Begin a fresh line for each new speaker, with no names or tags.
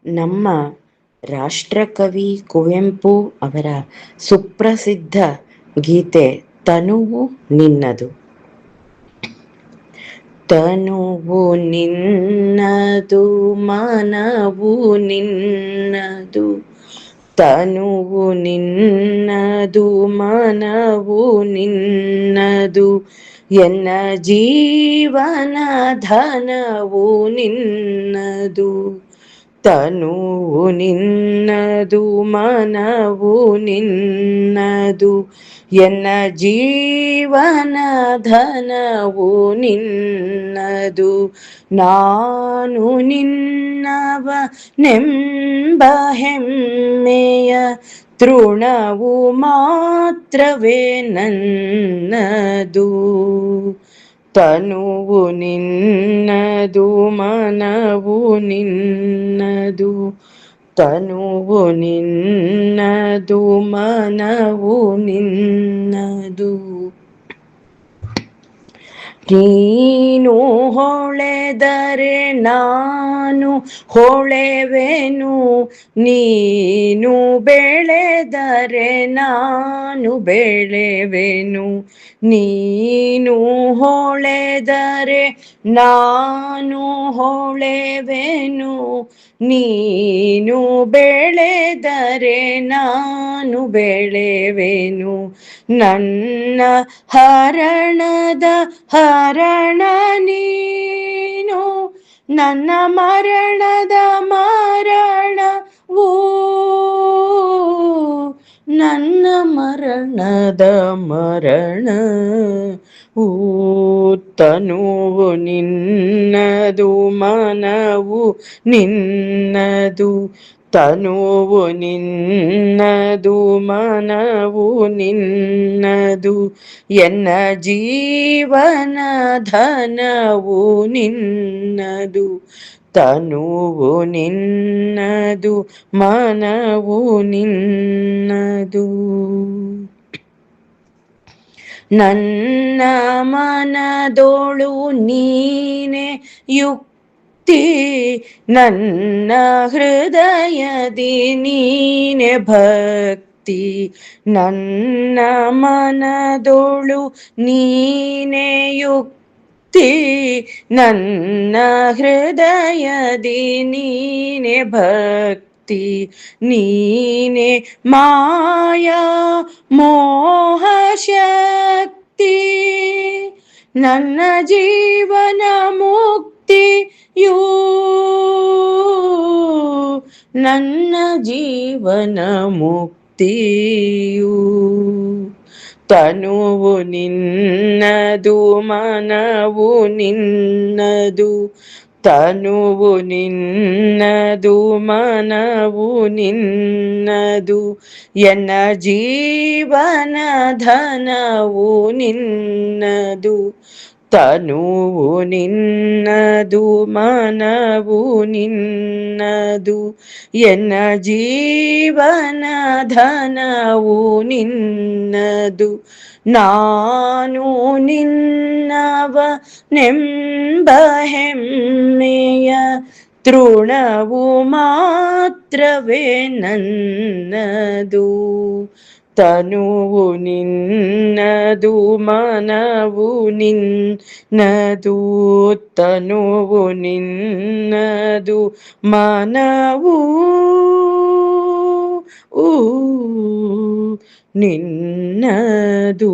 ನಮ್ಮ ರಾಷ್ಟ್ರಕವಿ ಕುವೆಂಪು ಅವರ ಸುಪ್ರಸಿದ್ಧ ಗೀತೆ ತನುವು ನಿನ್ನದು. ತನುವು ನಿನ್ನದು ಮನವು ನಿನ್ನದು, ತನುವು ನಿನ್ನದು ಮನವು ನಿನ್ನದು, ಎನ್ನ ಜೀವನ ಧನವು ನಿನ್ನದು. ತನುವು ನಿನ್ನದು ಮನವು ನಿನ್ನದು, ಎನ್ನ ಜೀವನ ಧನವು ನಿನ್ನದು. ನಾನು ನಿನ್ನವನೆಂಬ ಹೆಮ್ಮೆಯ ತೃಣವು ಮಾತ್ರವೇ ನನ್ನದು. ತನುವು ನಿನ್ನದು ಮನವು ನಿನ್ನದು, ತನುವು ನಿನ್ನದು ಮನವು ನಿನ್ನದು. ನೀನು ಹೊಳೆದರೆ ನಾನು ಹೊಳೆವೆನು, ನೀನು ಬೆಳೆದರೆ ನಾನು ಬೆಳೆವೆನು. ನೀನು ಹೊಳೆದರೆ ನಾನು ಹೊಳೆವೆನು, ನೀನು ಬೆಳೆದರೆ ನಾನು ಬೆಳೆವೆನು. ನನ್ನ ಹರಣದ ಹರಣ ನೀನು, ನನ್ನ ಮರಣದ ಮರಣವೂ, ನನ್ನ ಮರಣದ ಮರಣವೂ. ತನುವು ನಿನ್ನದು ಮನವು ನಿನ್ನದು, ತನುವು ನಿನ್ನದು ಮನವು ನಿನ್ನದು, ಎನ್ನ ಜೀವನ ಧನವು ನಿನ್ನದು. ತನುವು ನಿನ್ನದು ಮನವು ನಿನ್ನದು. ನನ್ನ ಮನದೋಳು ನೀನೆ ಯುಕ್ತಿ, ನನ್ನ ಹೃದಯದಿ ನೀನೆ ಭಕ್ತಿ. ನನ್ನ ಮನದೋಳು ನೀನೆ ಯುಕ್ತಿ, ನನ್ನ ಹೃದಯದಿ ನೀನೆ ಭಕ್ತಿ. ನೀನೆ ಮಾಯಾ ಮೋಹ ಶಕ್ತಿ, ನನ್ನ ಜೀವನ ಮುಕ್ತಿಯೂ, ನನ್ನ ಜೀವನ ಮುಕ್ತಿಯೂ. ತನುವು ನಿನ್ನದು ಮನವು ನಿನ್ನದು, ತನುವು ನಿನ್ನದು ಮನವು ನಿನ್ನದು, ಎನ್ನ ಜೀವನ ಧನವು ನಿನ್ನದು. ತನುವು ನಿನ್ನದು ಮನವು ನಿನ್ನದು, ಎನ್ನ ಜೀವನ ಧನವು ನಿನ್ನದು. ನಾನು ನಿನ್ನವನೆಂಬ ಹೆಮ್ಮೆಯ ತೃಣವು ಮಾತ್ರವೇ ನನ್ನದು. ತನುವು ನಿನ್ನದು ಮನವು ನಿನ್ನದು, ತನುವು ನಿನ್ನದು ಮನವು ನಿನ್ನದು.